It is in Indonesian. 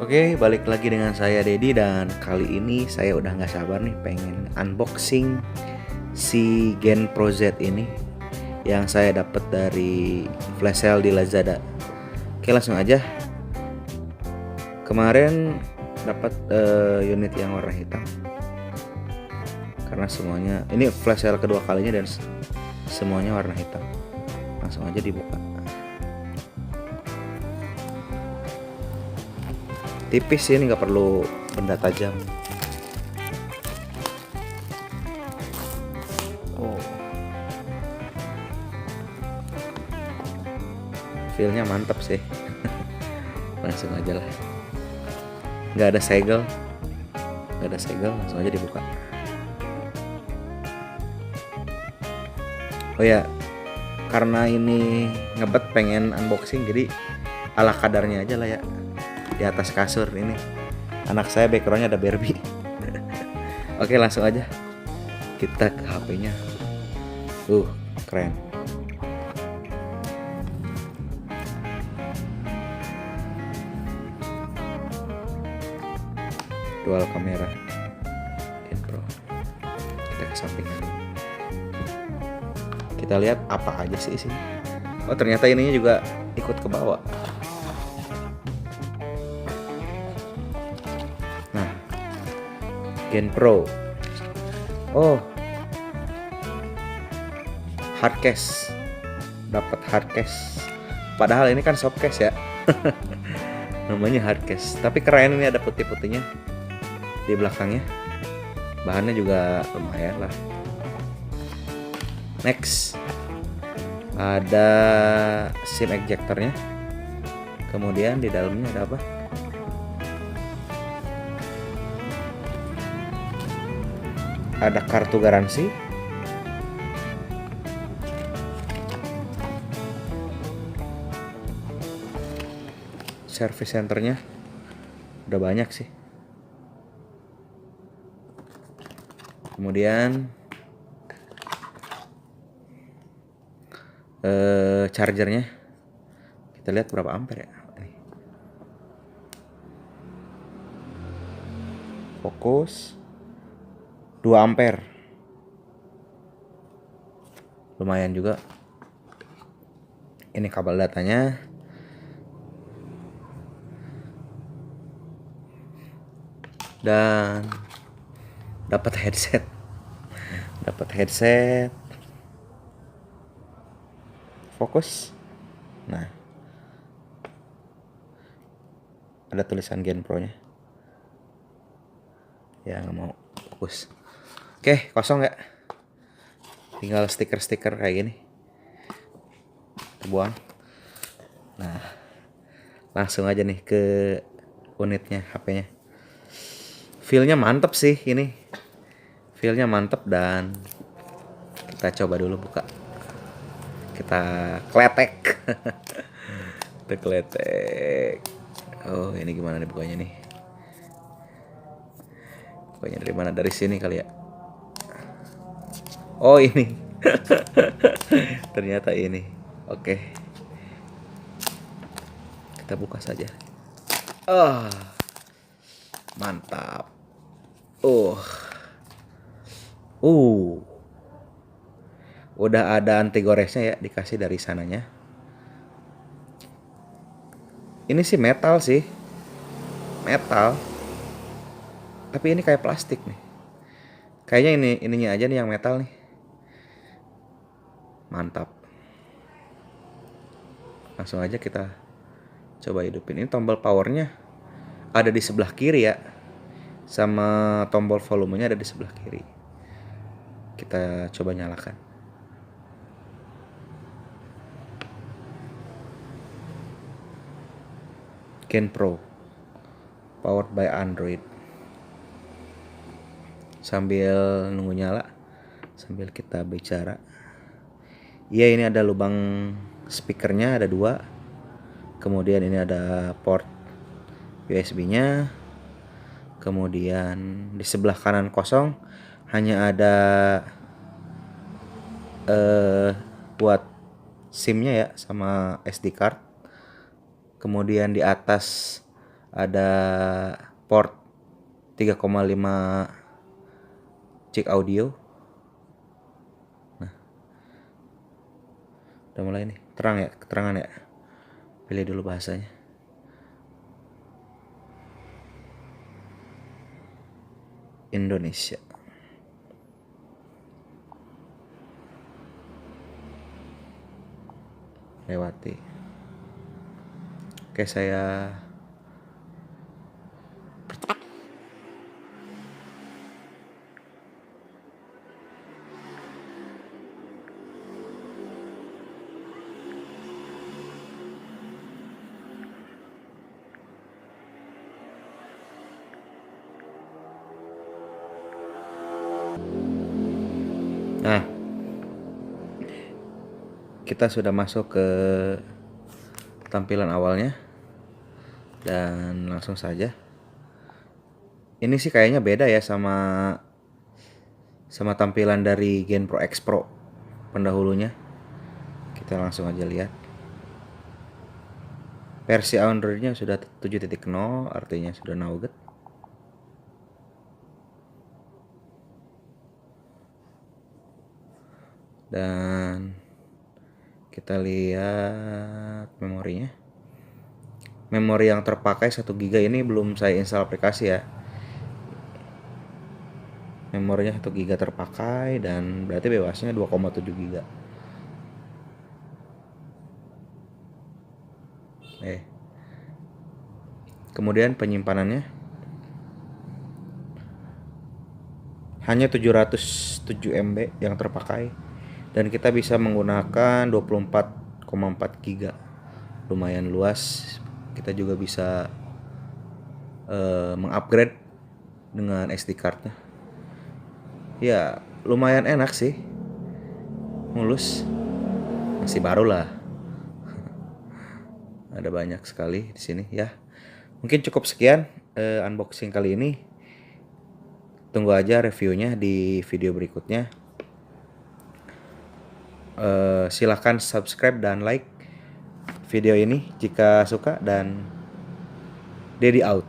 Oke, balik lagi dengan saya Dedi dan kali ini saya udah nggak sabar nih pengen unboxing si Gen Pro Z ini yang saya dapat dari flash sale di Lazada. Oke, langsung aja. Kemarin dapat unit yang warna hitam karena semuanya ini flash sale kedua kalinya dan semuanya warna hitam. Langsung aja dibuka. Tipis sih, ini nggak perlu benda tajam. Oh, feelnya mantap sih. Langsung aja lah, nggak ada segel, langsung aja dibuka. Oh ya, karena ini ngebet pengen unboxing jadi ala kadarnya aja lah ya. Di atas kasur ini anak saya backgroundnya ada Barbie. Oke, langsung aja kita ke HP-nya. Keren. Dual kamera Gen Pro. Kita kesampingan. Kita lihat apa aja sih isinya. Oh, ternyata ininya juga ikut ke bawah. Nah, Gen Pro. Oh, hard case. Dapat hard case. Padahal ini kan soft case ya. Namanya hard case. Tapi keren, ini ada putih-putihnya di belakangnya. Bahannya juga lumayan lah. Next, ada SIM ejectornya. Kemudian di dalamnya ada apa? Ada kartu garansi. Service centernya udah banyak sih. Kemudian chargernya kita lihat berapa ampere ya. Fokus 2 ampere, lumayan juga. Ini kabel datanya. Dan dapat headset. Fokus. Nah, ada tulisan Gen Pro nya. Ya, nggak mau fokus. Oke, kosong nggak? Tinggal stiker-stiker kayak gini. Kita buang. Nah, langsung aja nih ke unitnya, HP-nya. Feelnya mantep sih ini. Feelnya mantep dan kita coba dulu buka. Kita kletek. Kita kletek. Oh, ini gimana nih bukanya nih? Bukanya dari mana? Dari sini kali ya. Oh, ini. Ternyata ini. Oke. Kita buka saja. Mantap. Udah ada anti goresnya ya, dikasih dari sananya. Ini sih metal sih. Metal. Tapi ini kayak plastik nih. Kayaknya ininya aja nih yang metal nih. Mantap. Langsung aja kita coba hidupin. Ini tombol powernya ada di sebelah kiri ya. Sama tombol volumenya ada di sebelah kiri. Kita coba nyalakan. Gen Pro powered by Android. Sambil nunggu nyala, sambil kita bicara. Iya, ini ada lubang speakernya, ada 2. Kemudian ini ada port USB-nya. Kemudian di sebelah kanan kosong, hanya ada buat SIM-nya ya, sama SD card. Kemudian di atas ada port 3,5 jack audio. Nah, udah mulai nih, terang ya, keterangan ya. Pilih dulu bahasanya. Indonesia. Lewati. Oke, saya Nah, kita sudah masuk ke tampilan awalnya dan langsung saja. Ini sih kayaknya beda ya sama tampilan dari GenPro X Pro pendahulunya. Kita langsung aja lihat. Versi Androidnya sudah 7.0, artinya sudah Nougat. Dan kita lihat memorinya. Memori yang terpakai 1 GB ini belum saya install aplikasi ya. Memorinya 1 GB terpakai dan berarti bebasnya 2,7 GB. Kemudian penyimpanannya hanya 707 MB yang terpakai dan kita bisa menggunakan 24,4 GB. Lumayan luas. Kita juga bisa mengupgrade dengan SD cardnya. Ya, lumayan enak sih. Mulus. Masih baru lah. Ada banyak sekali di sini ya. Mungkin cukup sekian unboxing kali ini. Tunggu aja reviewnya di video berikutnya. Silahkan subscribe dan like video ini jika suka, dan Dedi out.